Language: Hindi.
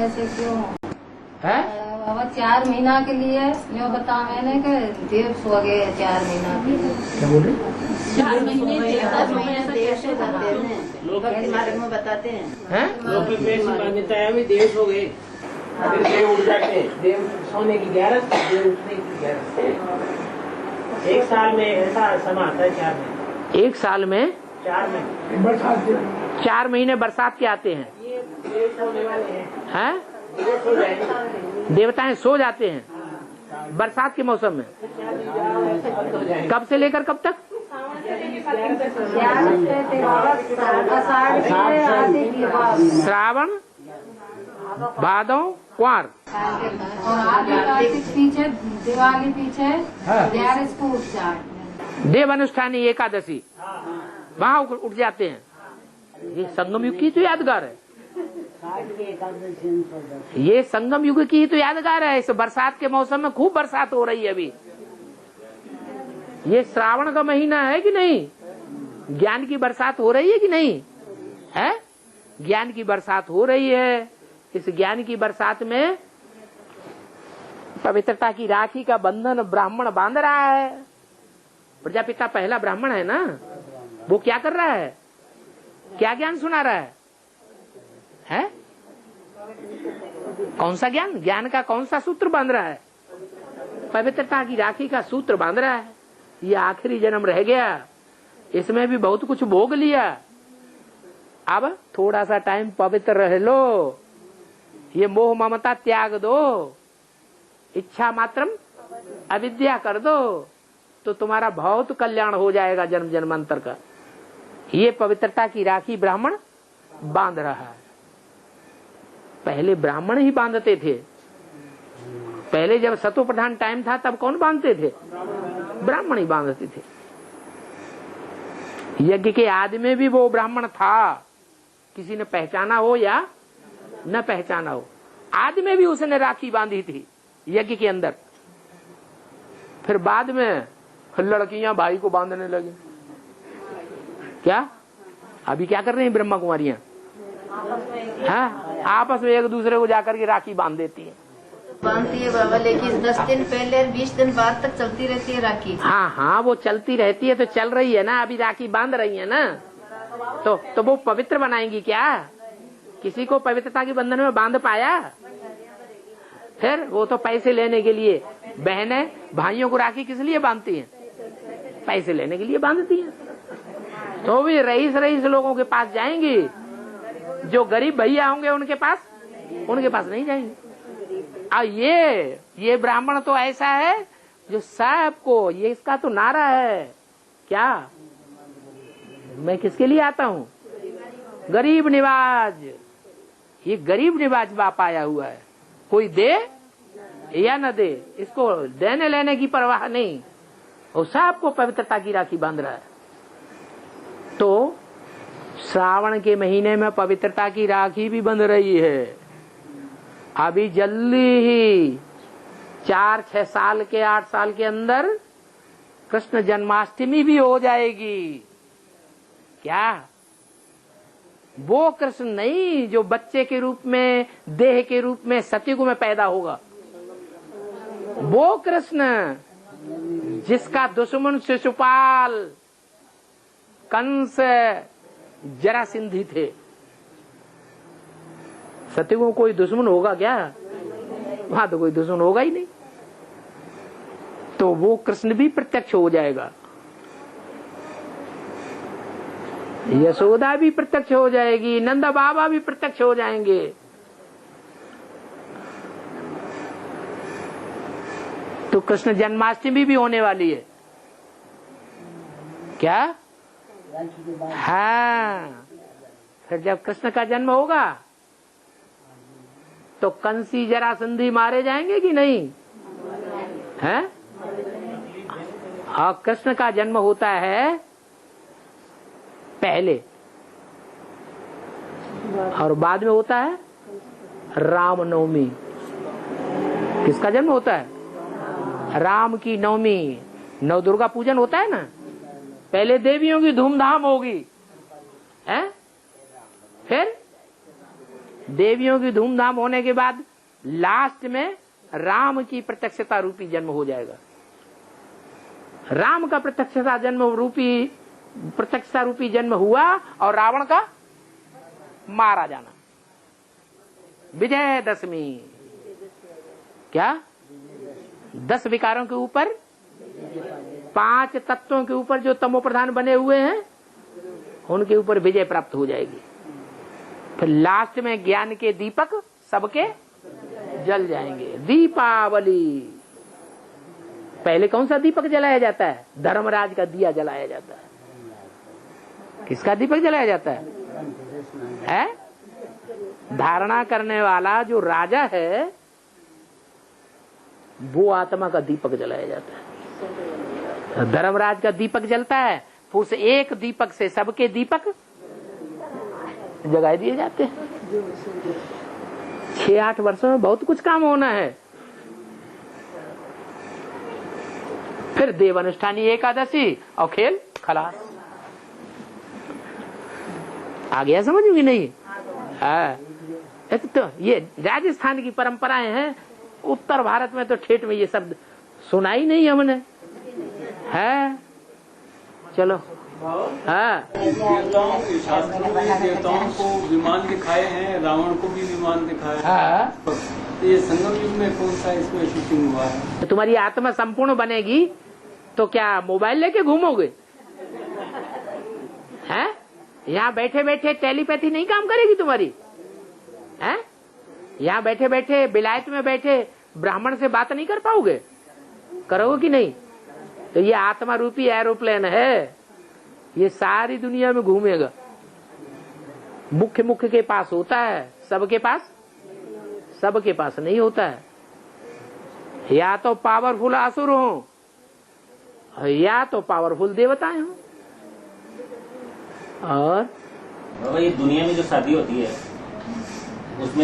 ऐसे क्यों है? बाबा 4 महीना के लिए जो बता मैंने कि देव सो गए 4 महीना के लिए। क्या बोल रहे? 4 महीने देव से जाते हैं लोग मार्ग में बताते हैं। हैं? लौकिक में ऐसी मान्यता है भी देव सो गए फिर देव उठ जाते हैं। देव सोने की 11, देव उठने की 11। एक साल में ऐसा समय आता है 4 महीने। एक साल में 4 महीने 4 महीने बरसात के आते हैं। ये देव सोने वाले हैं। देव सो जाएंगे। देवताएं सो जाते हैं बरसात के मौसम में। बंद हो जाएंगे। कब से लेकर कब तक? श्रावण, भादौ, कुंवर। और आगे पीछे दिवाली पीछे 11 को उठ जाए। देव अनुष्ठानी एकादशी वहाँ उठ जाते हैं। ये संगम युग की तो यादगार है। ये संगम युग की तो यादगार है। इस बरसात के मौसम में खूब बरसात हो रही है अभी। ये श्रावण का महीना है कि नहीं? ज्ञान की बरसात हो रही है कि नहीं है? ज्ञान की बरसात हो रही है। इस ज्ञान की बरसात में पवित्रता की राखी का बंधन ब्राह्मण बांध रहा है। प्रजापिता पहला ब्राह्मण है ना, वो क्या कर रहा है? क्या ज्ञान सुना रहा है? कौन सा ज्ञान? ज्ञान का कौन सा सूत्र बांध रहा है? पवित्रता की राखी का सूत्र बांध रहा है। ये आखिरी जन्म रह गया, इसमें भी बहुत कुछ भोग लिया। अब थोड़ा सा टाइम पवित्र रह लो, ये मोह ममता त्याग दो, इच्छा मात्रम अविद्या कर दो, तो तुम्हारा बहुत कल्याण हो जाएगा जन्म जन्मांतर का। ये पवित्रता की राखी ब्राह्मण बांध रहा है। पहले ब्राह्मण ही बांधते थे। पहले जब सतो प्रधान टाइम था तब कौन बांधते थे? ब्राह्मण ही बांधते थे। यज्ञ के आदि में भी वो ब्राह्मण था, किसी ने पहचाना हो या न पहचाना हो, आदि में भी उसने राखी बांधी थी यज्ञ के अंदर। फिर बाद में लड़कियां भाई को बांधने लगी। क्या अभी क्या कर रही हैं ब्रह्मा कुमारियां? हाँ, आपस में एक दूसरे को जाकर के राखी बांध देती है। बांधती है बाबा, लेकिन 10 दिन पहले 20 दिन बाद तक चलती रहती है राखी। हाँ हाँ, वो चलती रहती है तो चल रही है ना, अभी राखी बांध रही है ना, तो वो पवित्र बनाएंगी क्या? किसी को पवित्रता के बंधन में बांध पाया? फिर वो तो पैसे लेने के लिए। बहनें भाइयों को राखी किस लिए बांधती हैं? पैसे लेने के लिए बांधती हैं। तो भी रईस लोगों के पास जाएंगी, जो गरीब भैया होंगे उनके पास नहीं जाएंगे। और ये ब्राह्मण तो ऐसा है जो सबको, ये इसका तो नारा है क्या? मैं किसके लिए आता हूँ? गरीब निवाज। ये गरीब निवाज बाप आया हुआ है। कोई दे या न दे, इसको देने लेने की परवाह नहीं, और सबको पवित्रता की राखी बांध रहा है। तो श्रावण के महीने में पवित्रता की राखी भी बंध रही है। अभी जल्दी ही 4-6 साल के 8 साल के अंदर कृष्ण जन्माष्टमी भी हो जाएगी। क्या वो कृष्ण नहीं जो बच्चे के रूप में, देह के रूप में सतयुग में पैदा होगा? वो कृष्ण जिसका दुश्मन शिशुपाल, कंस, जरासंधी थे। सतयुग में कोई दुश्मन होगा क्या? वहां तो कोई दुश्मन होगा ही नहीं। तो वो कृष्ण भी प्रत्यक्ष हो जाएगा, यशोदा भी प्रत्यक्ष हो जाएगी, नंदा बाबा भी प्रत्यक्ष हो जाएंगे। तो कृष्ण जन्माष्टमी भी होने वाली है क्या? हाँ, फिर जब कृष्ण का जन्म होगा तो कंसी जरासंधी मारे जाएंगे कि नहीं है? और कृष्ण का जन्म होता है पहले, और बाद में होता है रामनवमी। किसका जन्म होता है? राम की नवमी। नव दुर्गा पूजन होता है ना, पहले देवियों की धूमधाम होगी है, फिर देवियों की धूमधाम होने के बाद लास्ट में राम की प्रत्यक्षता रूपी जन्म हो जाएगा। राम का प्रत्यक्षता रूपी जन्म हुआ और रावण का मारा जाना। विजयदशमी क्या 10 विकारों के ऊपर 5 तत्वों के ऊपर जो तमो प्रधान बने हुए हैं उनके ऊपर विजय प्राप्त हो जाएगी। फिर लास्ट में ज्ञान के दीपक सबके जल जाएंगे। दीपावली पहले कौन सा दीपक जलाया जाता है? धर्मराज का दिया जलाया जाता है। किसका दीपक जलाया जाता है? धारणा करने वाला जो राजा है वो आत्मा का दीपक जलाया जाता है। धर्मराज का दीपक जलता है, फिर उस एक दीपक से सबके दीपक जगा दिए जाते हैं। 6-8 वर्षों में बहुत कुछ काम होना है। फिर देव अनुष्ठानी एकादशी और खेल खलास। आ गया समझ में नहीं? हाँ, तो ये राजस्थान की परंपराएं हैं। उत्तर भारत में तो ठेठ में ये शब्द सुना ही नहीं हमने है। चलो हाँ, देवताओं को विमान दिखाए हैं, रावण को भी विमान दिखाया है। हाँ। ये संगम युग में कौन सा इसमें शूटिंग हुआ है? तो तुम्हारी आत्मा संपूर्ण बनेगी तो क्या मोबाइल लेके घूमोगे? हैं? यहाँ बैठे बैठे टेलीपैथी नहीं काम करेगी तुम्हारी? हैं? यहाँ बैठे बैठे विलायत में बैठे ब्राह्मण से बात नहीं कर पाओगे? करोगे कि नहीं? तो ये आत्मा रूपी एरोप्लेन है, ये सारी दुनिया में घूमेगा। मुख्य के पास होता है, सबके पास नहीं होता है। या तो पावरफुल असुर हो या तो पावरफुल देवताएं हो। और ये दुनिया में जो शादी होती है उसमें